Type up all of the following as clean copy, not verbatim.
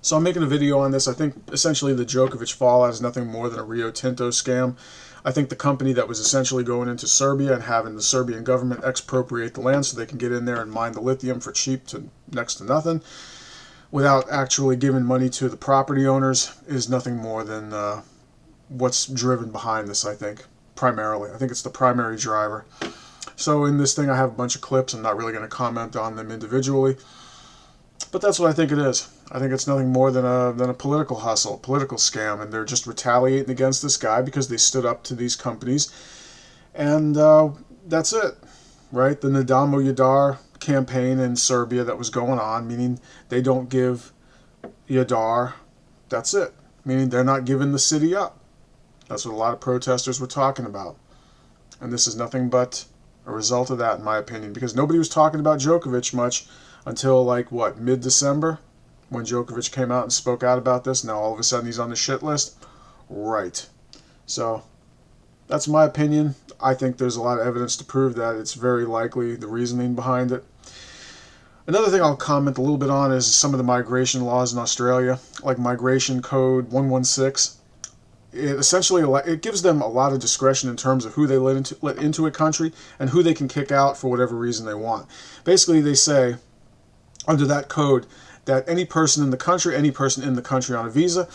So I'm making a video on this. I think essentially the Djokovic fallout is nothing more than a Rio Tinto scam. I think the company that was essentially going into Serbia and having the Serbian government expropriate the land so they can get in there and mine the lithium for cheap to next to nothing without actually giving money to the property owners is nothing more than what's driven behind this, I think, primarily. I think it's the primary driver. So in this thing I have a bunch of clips. I'm not really going to comment on them individually. But that's what I think it is. I think it's nothing more than a political hustle, a political scam, and they're just retaliating against this guy because they stood up to these companies. And that's it, right? The Nadamo Yadar campaign in Serbia that was going on, meaning they don't give Yadar, that's it. Meaning they're not giving the city up. That's what a lot of protesters were talking about. And this is nothing but a result of that, in my opinion, because nobody was talking about Djokovic much until, like, what, mid-December, when Djokovic came out and spoke out about this. Now all of a sudden he's on the shit list. Right. So that's my opinion. I think there's a lot of evidence to prove that it's very likely the reasoning behind it. Another thing I'll comment a little bit on is some of the migration laws in Australia, like Migration Code 116. It essentially it gives them a lot of discretion in terms of who they let into a country and who they can kick out for whatever reason they want. Basically, they say under that code that any person in the country on a visa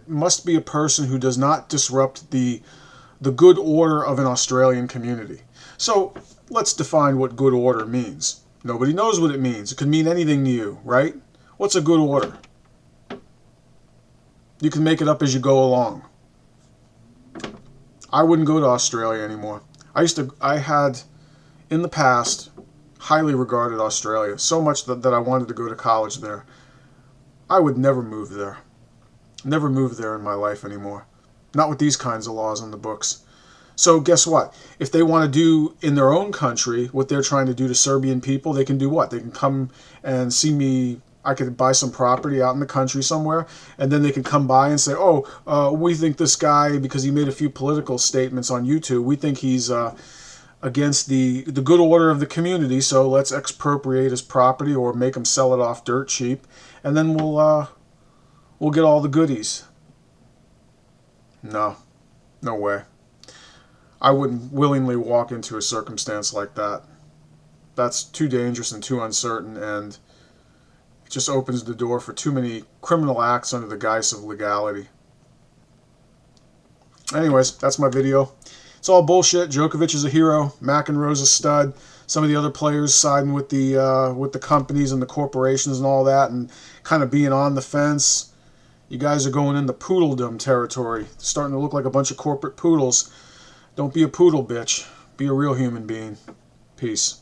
must be a person who does not disrupt the good order of an Australian community. So let's define what good order means. Nobody knows what it means. It could mean anything to you, right? What's a good order? You can make it up as you go along. I wouldn't go to Australia anymore. I had in the past highly regarded Australia so much that I wanted to go to college there. I would never move there. Never move there in my life anymore. Not with these kinds of laws on the books. So guess what? If they want to do in their own country what they're trying to do to Serbian people, they can do what? They can come and see me. I could buy some property out in the country somewhere, and then they can come by and say, oh, we think this guy, because he made a few political statements on YouTube, we think he's against the good order of the community, so let's expropriate his property or make him sell it off dirt cheap, and then we'll get all the goodies. No way. I wouldn't willingly walk into a circumstance like that. That's too dangerous and too uncertain, and it just opens the door for too many criminal acts under the guise of legality. Anyways, that's my video. It's all bullshit. Djokovic is a hero. McEnroe's a stud. Some of the other players siding with the companies and the corporations and all that, and kind of being on the fence. You guys are going into poodledom territory, starting to look like a bunch of corporate poodles. Don't be a poodle, bitch. Be a real human being. Peace.